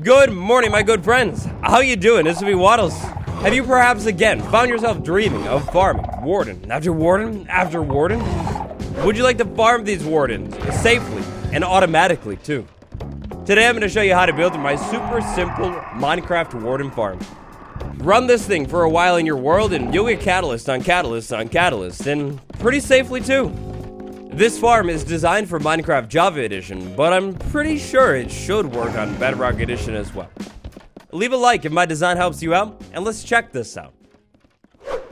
Good morning, my good friends. How you doing? This is me, Waddles. Have you perhaps again found yourself dreaming of farming warden after warden after warden? Would you like to farm these wardens safely and automatically too? Today I'm going to show you how to build my super simple Minecraft warden farm. Run this thing for a while in your world and you'll get catalyst on catalyst on catalyst, and pretty safely too. This farm is designed for Minecraft Java Edition, but I'm pretty sure it should work on Bedrock Edition as well. Leave a like if my design helps you out, and let's check this out.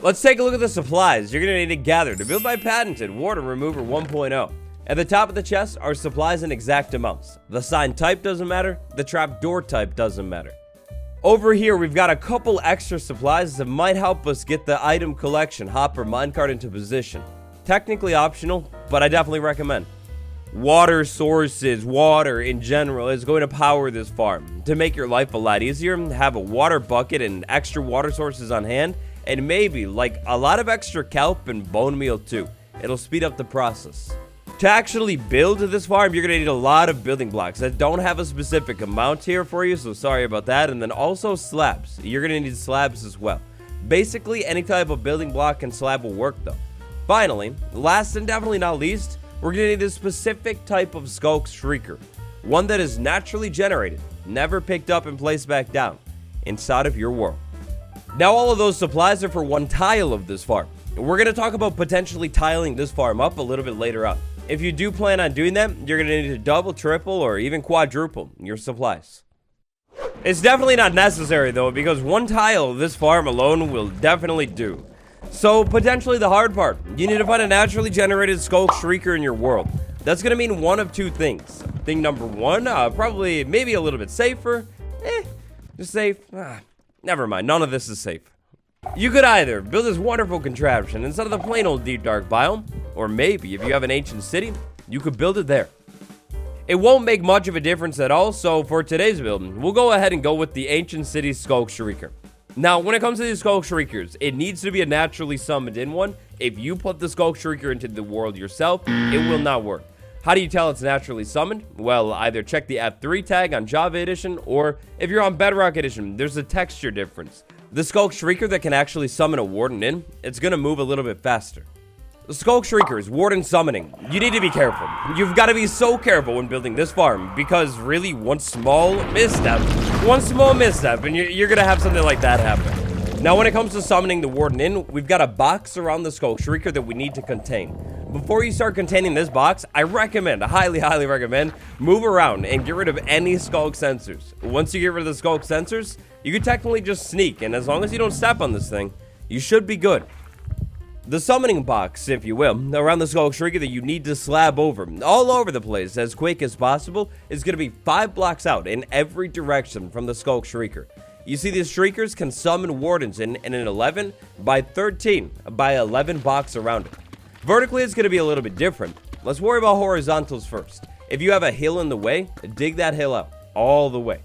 Let's take a look at the supplies you're going to need to gather to build my patented Warden Remover 1.0. At the top of the chest are supplies in exact amounts. The sign type doesn't matter, the trapdoor type doesn't matter. Over here we've got a couple extra supplies that might help us get the item collection hopper minecart into position. Technically optional, but I definitely recommend. Water sources, water in general, is going to power this farm. To make your life a lot easier, have a water bucket and extra water sources on hand, and maybe like a lot of extra kelp and bone meal too. It'll speed up the process. To actually build this farm, you're going to need a lot of building blocks. I don't have a specific amount here for you, so sorry about that. And then also slabs. You're going to need slabs as well. Basically, any type of building block and slab will work though. Finally, last and definitely not least, we're going to need a specific type of sculk shrieker. One that is naturally generated, never picked up and placed back down, inside of your world. Now all of those supplies are for one tile of this farm. We're going to talk about potentially tiling this farm up a little bit later on. If you do plan on doing that, you're going to need to double, triple, or even quadruple your supplies. It's definitely not necessary though, because one tile of this farm alone will definitely do. So, potentially the hard part, you need to find a naturally generated sculk shrieker in your world. That's going to mean one of two things. Thing number one, probably maybe a little bit safer. Just safe. Never mind, none of this is safe. You could either build this wonderful contraption instead of the plain old deep dark biome, or maybe if you have an ancient city, you could build it there. It won't make much of a difference at all, so for today's build, we'll go ahead and go with the ancient city sculk shrieker. Now, when it comes to these sculk shriekers, it needs to be a naturally summoned in one. If you put the sculk shrieker into the world yourself, it will not work. How do you tell it's naturally summoned? Well, either check the F3 tag on Java Edition, or if you're on Bedrock Edition, there's a texture difference. The sculk shrieker that can actually summon a warden in, it's going to move a little bit faster. The sculk shriekers, warden summoning, you need to be careful. You've got to be so careful when building this farm, because really one small misstep, and you're going to have something like that happen. Now when it comes to summoning the warden in, we've got a box around the sculk shrieker that we need to contain. Before you start containing this box, I highly recommend, move around and get rid of any sculk sensors. Once you get rid of the sculk sensors, you can technically just sneak, and as long as you don't step on this thing, you should be good. The summoning box, if you will, around the sculk shrieker that you need to slab over, all over the place as quick as possible, is going to be 5 blocks out in every direction from the sculk shrieker. You see, these shriekers can summon wardens in an 11 by 13 by 11 box around it. Vertically, it's going to be a little bit different. Let's worry about horizontals first. If you have a hill in the way, dig that hill out all the way.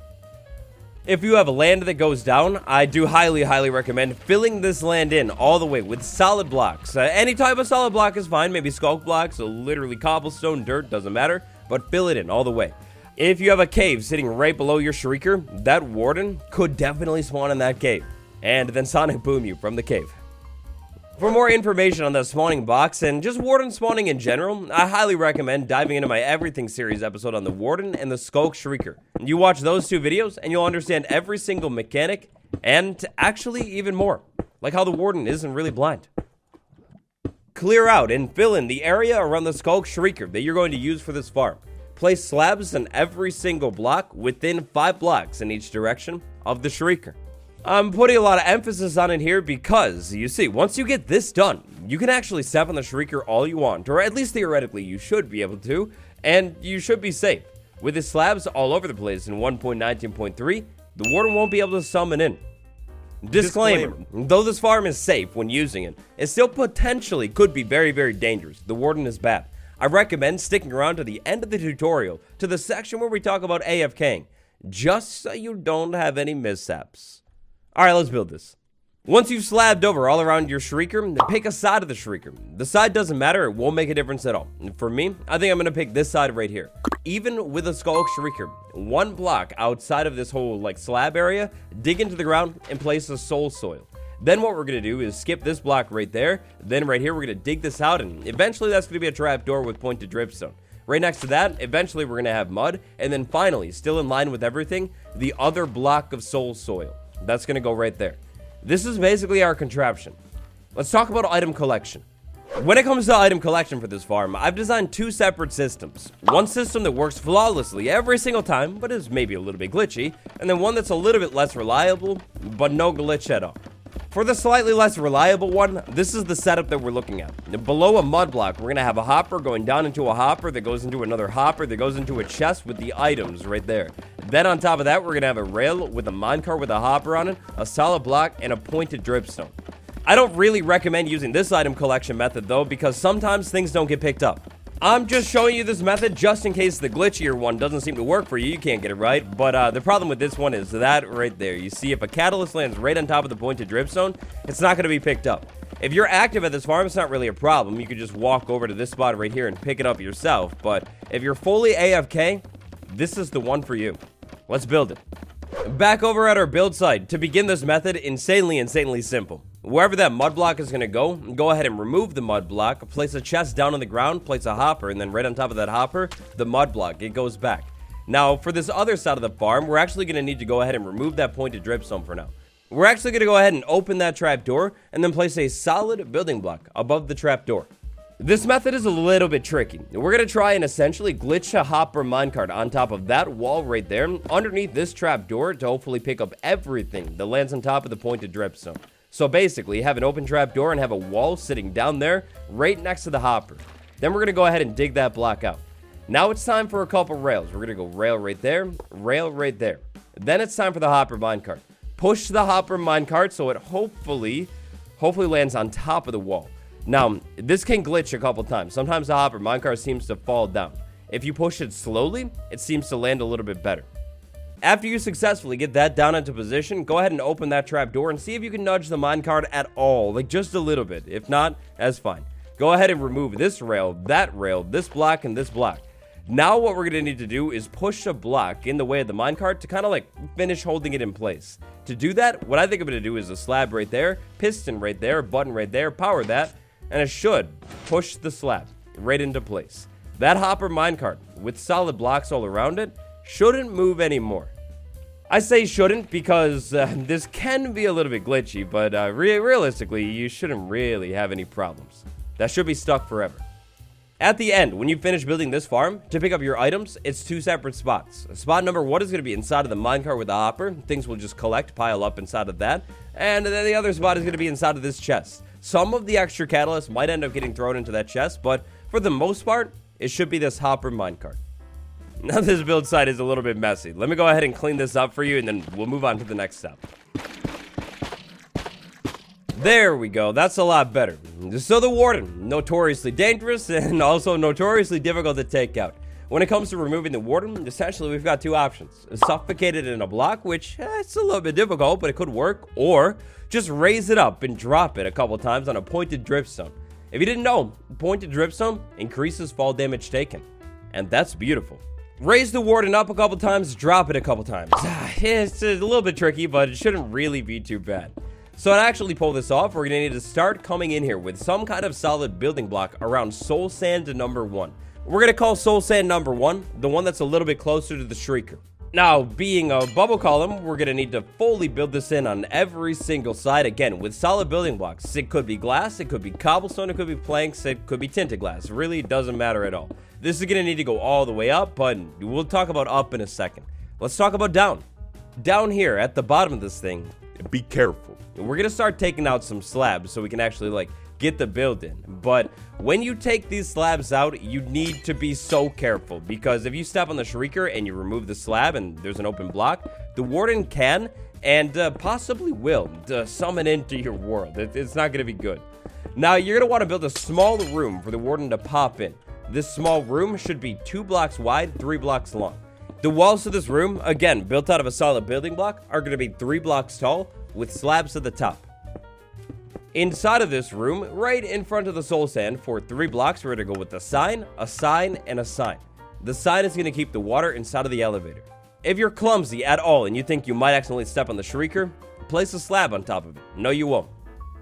If you have land that goes down, I do highly recommend filling this land in all the way with solid blocks. Any type of solid block is fine, maybe sculk blocks, so literally cobblestone, dirt, doesn't matter, but fill it in all the way. If you have a cave sitting right below your shrieker, that warden could definitely spawn in that cave, and then sonic boom you from the cave. For more information on the spawning box and just warden spawning in general, I highly recommend diving into my Everything series episode on the warden and the sculk shrieker. You watch those 2 videos and you'll understand every single mechanic, and actually even more, like how the warden isn't really blind. Clear out and fill in the area around the sculk shrieker that you're going to use for this farm. Place slabs in every single block within 5 blocks in each direction of the shrieker. I'm putting a lot of emphasis on it here because, you see, once you get this done, you can actually step on the shrieker all you want, or at least theoretically you should be able to, and you should be safe. With the slabs all over the place in 1.19.3, the warden won't be able to summon in. Disclaimer, though this farm is safe when using it, it still potentially could be very dangerous. The warden is bad. I recommend sticking around to the end of the tutorial, to the section where we talk about AFKing, just so you don't have any mishaps. Alright, let's build this. Once you've slabbed over all around your shrieker, pick a side of the shrieker. The side doesn't matter, it won't make a difference at all. For me, I think I'm gonna pick this side right here. Even with a sculk shrieker, one block outside of this whole like slab area, dig into the ground and place a soul soil. Then what we're gonna do is skip this block right there. Then right here, we're gonna dig this out, and eventually that's gonna be a trapdoor with pointed dripstone. Right next to that, eventually we're gonna have mud, and then finally, still in line with everything, the other block of soul soil. That's gonna go right there. This is basically our contraption. Let's talk about item collection. When it comes to item collection for this farm, I've designed two separate systems. One system that works flawlessly every single time, but is maybe a little bit glitchy, and then one that's a little bit less reliable, but no glitch at all. For the slightly less reliable one, this is the setup that we're looking at. Below a mud block, we're gonna have a hopper going down into a hopper that goes into another hopper that goes into a chest with the items right there. Then on top of that, we're gonna have a rail with a minecart with a hopper on it, a solid block, and a pointed dripstone. I don't really recommend using this item collection method though, because sometimes things don't get picked up. I'm just showing you this method just in case the glitchier one doesn't seem to work for you. You can't get it right. But the problem with this one is that right there. You see, if a catalyst lands right on top of the pointed dripstone, it's not going to be picked up. If you're active at this farm, it's not really a problem. You could just walk over to this spot right here and pick it up yourself. But if you're fully AFK, this is the one for you. Let's build it. Back over at our build site. To begin this method, insanely simple. Wherever that mud block is going to go ahead and remove the mud block, place a chest down on the ground, place a hopper, and then right on top of that hopper, the mud block, it goes back. Now, for this other side of the farm, we're actually going to need to go ahead and remove that pointed dripstone for now. We're actually going to go ahead and open that trapdoor, and then place a solid building block above the trapdoor. This method is a little bit tricky. We're going to try and essentially glitch a hopper minecart on top of that wall right there, underneath this trapdoor to hopefully pick up everything that lands on top of the pointed dripstone. So basically, have an open trap door and have a wall sitting down there right next to the hopper. Then we're going to go ahead and dig that block out. Now it's time for a couple rails. We're going to go rail right there, rail right there. Then it's time for the hopper minecart. Push the hopper minecart so it hopefully lands on top of the wall. Now, this can glitch a couple times. Sometimes the hopper minecart seems to fall down. If you push it slowly, it seems to land a little bit better. After you successfully get that down into position, go ahead and open that trap door and see if you can nudge the minecart at all, like just a little bit. If not, that's fine. Go ahead and remove this rail, this block, and this block. Now what we're going to need to do is push a block in the way of the minecart to kind of like finish holding it in place. To do that, what I think I'm going to do is a slab right there, piston right there, button right there, power that, and it should push the slab right into place. That hopper minecart with solid blocks all around it shouldn't move anymore. I say shouldn't because this can be a little bit glitchy, but realistically, you shouldn't really have any problems. That should be stuck forever. At the end, when you finish building this farm, to pick up your items, it's two separate spots. Spot number one is going to be inside of the minecart with the hopper. Things will just pile up inside of that. And then the other spot is going to be inside of this chest. Some of the extra catalyst might end up getting thrown into that chest, but for the most part, it should be this hopper minecart. Now this build site is a little bit messy. Let me go ahead and clean this up for you, and then we'll move on to the next step. There we go. That's a lot better. So the Warden, notoriously dangerous and also notoriously difficult to take out. When it comes to removing the Warden, essentially we've got two options. Suffocate it in a block, which it's a little bit difficult, but it could work. Or just raise it up and drop it a couple times on a pointed dripstone. If you didn't know, pointed dripstone increases fall damage taken. And that's beautiful. Raise the Warden up a couple times, drop it a couple times. It's a little bit tricky, but it shouldn't really be too bad. So to actually pull this off, we're going to need to start coming in here with some kind of solid building block around soul sand number 1. We're going to call soul sand number 1, the one that's a little bit closer to the shrieker. Now, being a bubble column, we're going to need to fully build this in on every single side, again, with solid building blocks. It could be glass, it could be cobblestone, it could be planks, it could be tinted glass. It really doesn't matter at all. This is going to need to go all the way up, but we'll talk about up in a second. Let's talk about down. Down here at the bottom of this thing, be careful. We're going to start taking out some slabs so we can actually, get the build in. But when you take these slabs out, you need to be so careful, because if you step on the shrieker and you remove the slab and there's an open block, the Warden can and possibly will summon into your world. It's not going to be good. Now, you're going to want to build a small room for the Warden to pop in. This small room should be 2 blocks wide, 3 blocks long. The walls of this room, again, built out of a solid building block, are going to be 3 blocks tall with slabs at the top. Inside of this room, right in front of the soul sand, for 3 blocks, we're going to go with a sign, and a sign. The sign is going to keep the water inside of the elevator. If you're clumsy at all and you think you might accidentally step on the shrieker, place a slab on top of it. No, you won't.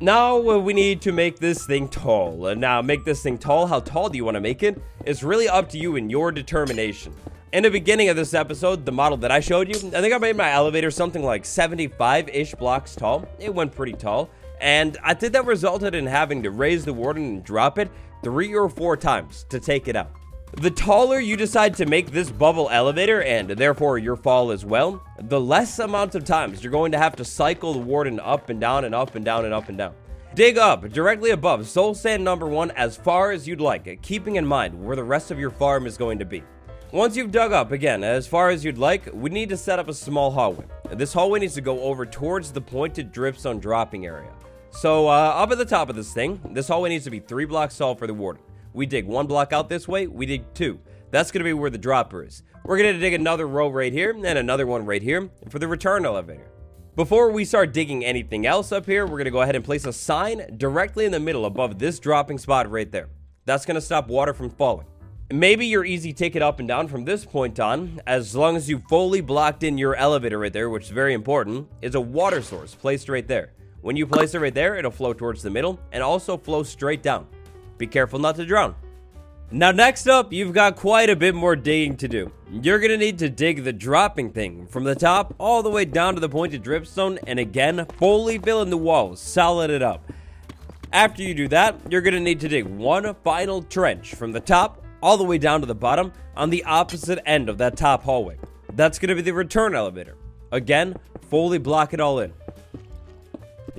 Now, we need to make this thing tall. Now, make this thing tall. How tall do you want to make it? It's really up to you and your determination. In the beginning of this episode, the model that I showed you, I think I made my elevator something like 75-ish blocks tall. It went pretty tall. And I think that resulted in having to raise the warden and drop it 3 or 4 times to take it out. The taller you decide to make this bubble elevator, and therefore your fall as well, the less amount of times you're going to have to cycle the warden up and down and up and down and up and down. Dig up directly above soul sand number 1 as far as you'd like, keeping in mind where the rest of your farm is going to be. Once you've dug up, again, as far as you'd like, we need to set up a small hallway. This hallway needs to go over towards the pointed dripstone dropping area. So, up at the top of this thing, this hallway needs to be 3 blocks tall for the warden. We dig 1 block out this way, we dig 2. That's going to be where the dropper is. We're going to dig another row right here, and another one right here for the return elevator. Before we start digging anything else up here, we're going to go ahead and place a sign directly in the middle above this dropping spot right there. That's going to stop water from falling. Maybe your easy take it up and down from this point on, as long as you fully blocked in your elevator right there, which is very important, is a water source placed right there. When you place it right there, it'll flow towards the middle and also flow straight down. Be careful not to drown. Now next up, you've got quite a bit more digging to do. You're going to need to dig the dropping thing from the top all the way down to the pointed dripstone, and again, fully fill in the walls, solid it up. After you do that, you're going to need to dig 1 final trench from the top all the way down to the bottom on the opposite end of that top hallway. That's going to be the return elevator. Again, fully block it all in.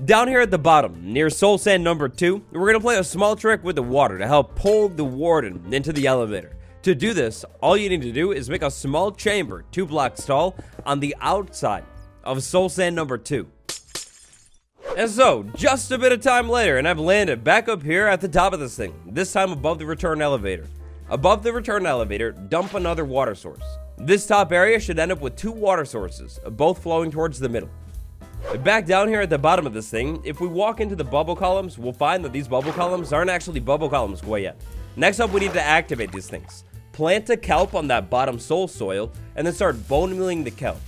Down here at the bottom, near soul sand number 2, we're going to play a small trick with the water to help pull the warden into the elevator. To do this, all you need to do is make a small chamber 2 blocks tall on the outside of soul sand number 2. And so, just a bit of time later, and I've landed back up here at the top of this thing, this time above the return elevator. Above the return elevator, dump another water source. This top area should end up with 2 water sources, both flowing towards the middle. Back down here at the bottom of this thing, if we walk into the bubble columns, we'll find that these bubble columns aren't actually bubble columns quite yet. Next up, we need to activate these things. Plant a kelp on that bottom soul soil, and then start bone mealing the kelp.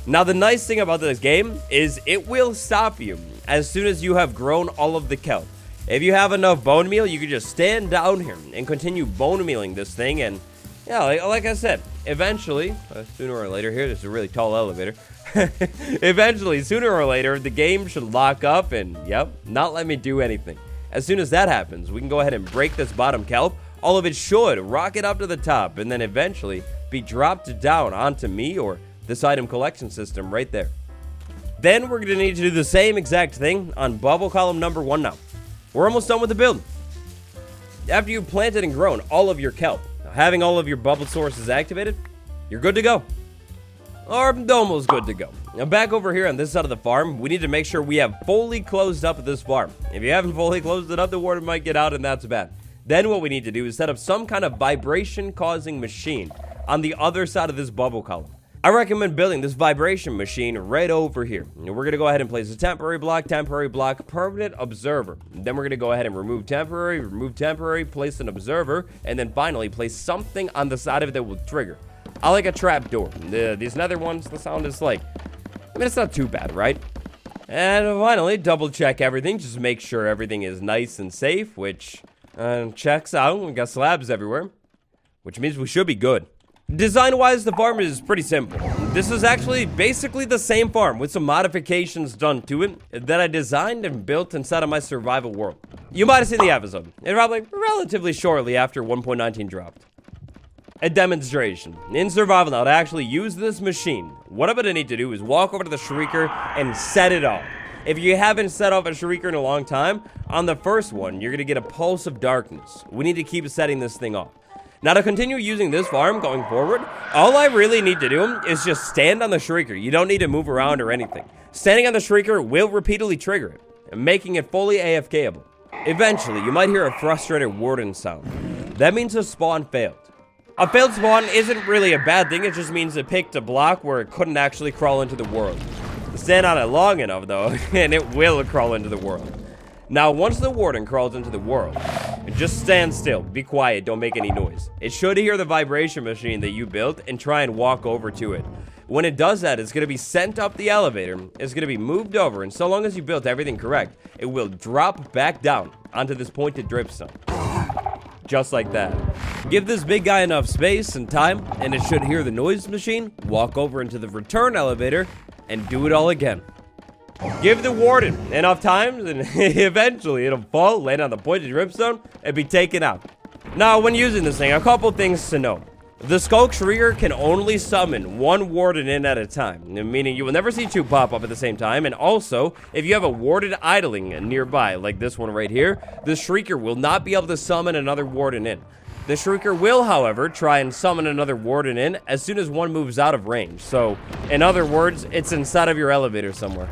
Now, the nice thing about this game is it will stop you as soon as you have grown all of the kelp. If you have enough bone meal, you can just stand down here and continue bone mealing this thing, and yeah, like I said, eventually, sooner or later here, this is a really tall elevator. Eventually, sooner or later, the game should lock up and, yep, not let me do anything. As soon as that happens, we can go ahead and break this bottom kelp. All of it should rocket up to the top and then eventually be dropped down onto me or this item collection system right there. Then we're going to need to do the same exact thing on bubble column number 1 now. We're almost done with the build. After you've planted and grown all of your kelp, having all of your bubble sources activated, you're good to go. Or almost good to go. Now back over here on this side of the farm, we need to make sure we have fully closed up this farm. If you haven't fully closed it up, the warden might get out, and that's bad. Then what we need to do is set up some kind of vibration causing machine on the other side of this bubble column. I recommend building this vibration machine right over here. And we're going to go ahead and place a temporary block, permanent observer. Then we're going to go ahead and remove temporary, place an observer, and then finally place something on the side of it that will trigger. I like a trap door. These nether ones, the sound is like, I mean, it's not too bad, right? And finally, double check everything. Just make sure everything is nice and safe, which checks out. We got slabs everywhere, which means we should be good. Design-wise, the farm is pretty simple. This is actually basically the same farm with some modifications done to it that I designed and built inside of my survival world. You might have seen the episode. It probably relatively shortly after 1.19 dropped. A demonstration in survival now to actually use this machine. What I'm going to need to do is walk over to the shrieker and set it off. If you haven't set off a shrieker in a long time, on the first one, you're going to get a pulse of darkness. We need to keep setting this thing off. Now, to continue using this farm going forward, all I really need to do is just stand on the shrieker. You don't need to move around or anything. Standing on the shrieker will repeatedly trigger it, making it fully AFKable. Eventually, you might hear a frustrated warden sound. That means a spawn failed. A failed spawn isn't really a bad thing, it just means it picked a block where it couldn't actually crawl into the world. Stand on it long enough, though, and it will crawl into the world. Now, once the warden crawls into the world, just stand still, be quiet, don't make any noise. It should hear the vibration machine that you built and try and walk over to it. When it does that, it's going to be sent up the elevator, it's going to be moved over, and so long as you built everything correct, it will drop back down onto this pointed dripstone. Just like that. Give this big guy enough space and time, and it should hear the noise machine, walk over into the return elevator, and do it all again. Give the warden enough time, and eventually it'll fall, land on the pointed dripstone, and be taken out. Now, when using this thing, a couple things to know. The sculk trigger can only summon one warden in at a time, meaning you will never see two pop up at the same time, and also, if you have a warden idling nearby, like this one right here, the shrieker will not be able to summon another warden in. The shrieker will, however, try and summon another warden in as soon as one moves out of range, so, in other words, it's inside of your elevator somewhere.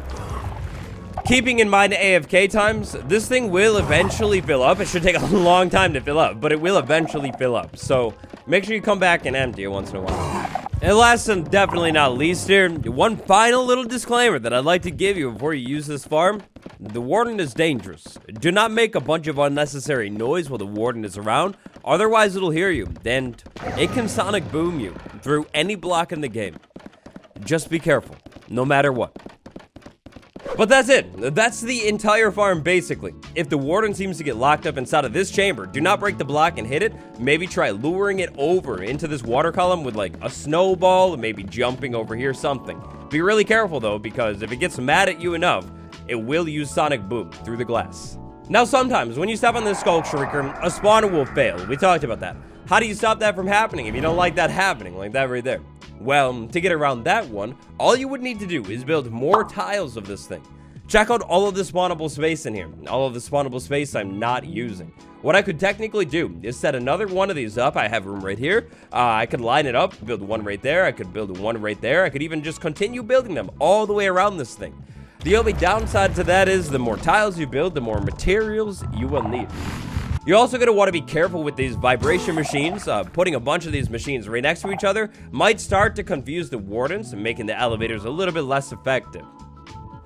Keeping in mind AFK times, this thing will eventually fill up. It should take a long time to fill up, but it will eventually fill up. So make sure you come back and empty it once in a while. And last and definitely not least here, one final little disclaimer that I'd like to give you before you use this farm. The warden is dangerous. Do not make a bunch of unnecessary noise while the warden is around. Otherwise, it'll hear you, and it can sonic boom you through any block in the game. Just be careful, no matter what. But that's it. That's the entire farm, basically. If the warden seems to get locked up inside of this chamber, do not break the block and hit it. Maybe try luring it over into this water column with, like, a snowball, maybe jumping over here, something. Be really careful, though, because if it gets mad at you enough, it will use sonic boom through the glass. Now, sometimes, when you step on this sculk shrieker, a spawn will fail. We talked about that. How do you stop that from happening if you don't like that happening, like that right there? Well, to get around that one, all you would need to do is build more tiles of this thing. Check out all of the spawnable space in here. All of the spawnable space I'm not using. What I could technically do is set another one of these up. I have room right here. I could line it up, build one right there. I could build one right there. I could even just continue building them all the way around this thing. The only downside to that is the more tiles you build, the more materials you will need. You're also going to want to be careful with these vibration machines. Putting a bunch of these machines right next to each other might start to confuse the wardens, making the elevators a little bit less effective.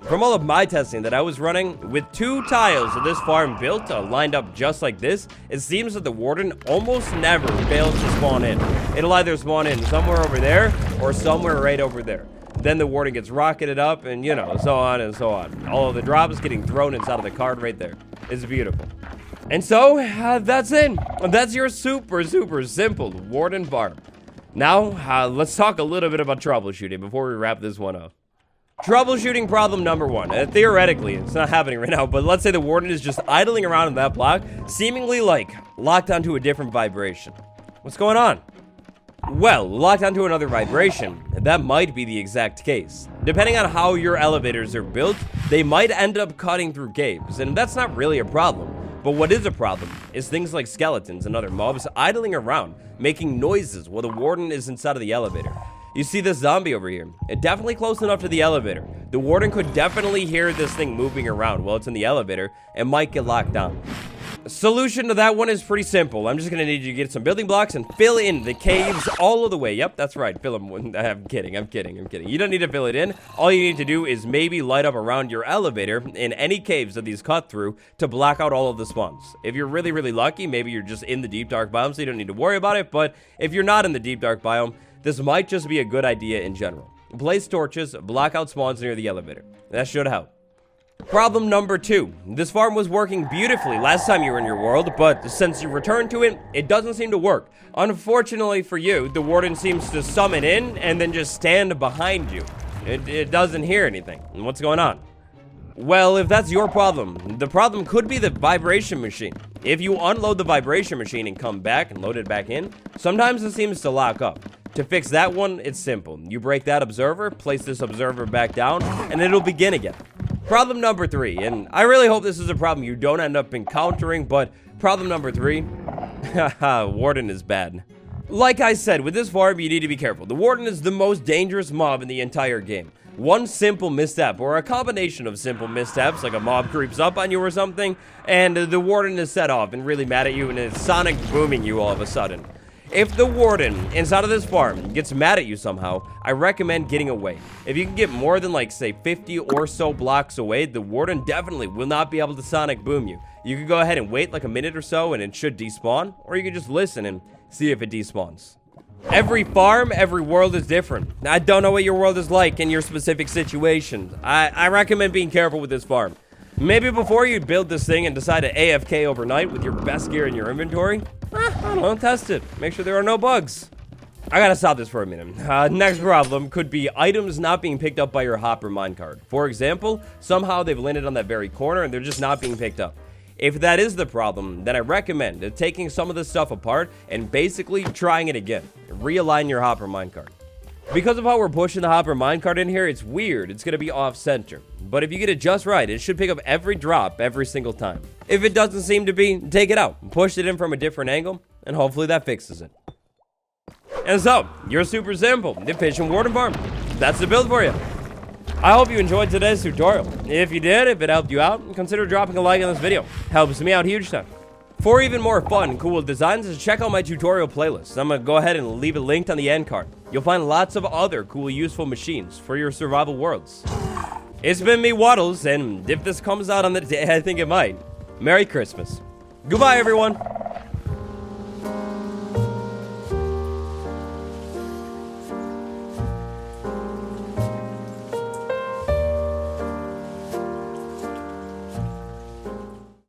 From all of my testing that I was running, with 2 tiles of this farm built lined up just like this, it seems that the warden almost never fails to spawn in. It'll either spawn in somewhere over there or somewhere right over there. Then the warden gets rocketed up and, you know, so on and so on. All of the drops getting thrown inside of the card right there. It's beautiful. And so, that's it. That's your super simple Warden Farm. Now, let's talk a little bit about troubleshooting before we wrap this one up. Troubleshooting problem number 1. Theoretically, it's not happening right now, but let's say the warden is just idling around in that block, seemingly, like, locked onto a different vibration. What's going on? Well, locked onto another vibration, that might be the exact case. Depending on how your elevators are built, they might end up cutting through caves, and that's not really a problem. But what is a problem is things like skeletons and other mobs idling around, making noises while the warden is inside of the elevator. You see this zombie over here? It's definitely close enough to the elevator. The warden could definitely hear this thing moving around while it's in the elevator and might get locked down. Solution to that one is pretty simple. I'm just going to need you to get some building blocks and fill in the caves all of the way. Yep, that's right. Fill them. I'm kidding. You don't need to fill it in. All you need to do is maybe light up around your elevator in any caves that these cut through to block out all of the spawns. If you're really lucky, maybe you're just in the deep dark biome, so you don't need to worry about it. But if you're not in the deep dark biome, this might just be a good idea in general. Place torches, block out spawns near the elevator. That should help. Problem number 2. This farm was working beautifully last time you were in your world, but since you returned to it, it doesn't seem to work. Unfortunately for you, the warden seems to summon in and then just stand behind you. It doesn't hear anything. What's going on? Well, if that's your problem, the problem could be the vibration machine. If you unload the vibration machine and come back and load it back in, sometimes it seems to lock up. To fix that one, it's simple. You break that observer, place this observer back down, and it'll begin again. Problem number 3, and I really hope this is a problem you don't end up encountering, but problem number 3, warden is bad. Like I said, with this farm, you need to be careful. The warden is the most dangerous mob in the entire game. One simple misstep, or a combination of simple missteps, like a mob creeps up on you or something, and the warden is set off and really mad at you and is sonic booming you all of a sudden. If the warden inside of this farm gets mad at you somehow, I recommend getting away. If you can get more than like say 50 or so blocks away, the warden definitely will not be able to sonic boom you. You can go ahead and wait like a minute or so and it should despawn, or you can just listen and see if it despawns. Every farm, every world is different. I don't know what your world is like in your specific situation. I recommend being careful with this farm. Maybe before you build this thing and decide to AFK overnight with your best gear in your inventory, I don't know, test it. Make sure there are no bugs. I gotta stop this for a minute. Next problem could be items not being picked up by your hopper minecart. For example, somehow they've landed on that very corner and they're just not being picked up. If that is the problem, then I recommend taking some of this stuff apart and basically trying it again. Realign your hopper minecart. Because of how we're pushing the hopper minecart in here, it's weird. It's going to be off-center. But if you get it just right, it should pick up every drop every single time. If it doesn't seem to be, take it out. Push it in from a different angle, and hopefully that fixes it. And so, you're super simple. Efficient Warden Farm. That's the build for you. I hope you enjoyed today's tutorial. If you did, if it helped you out, consider dropping a like on this video. Helps me out huge time. For even more fun, cool designs, check out my tutorial playlist. I'm going to go ahead and leave it linked on the end card. You'll find lots of other cool, useful machines for your survival worlds. It's been me, Wardles, and if this comes out on the day I think it might, Merry Christmas. Goodbye, everyone.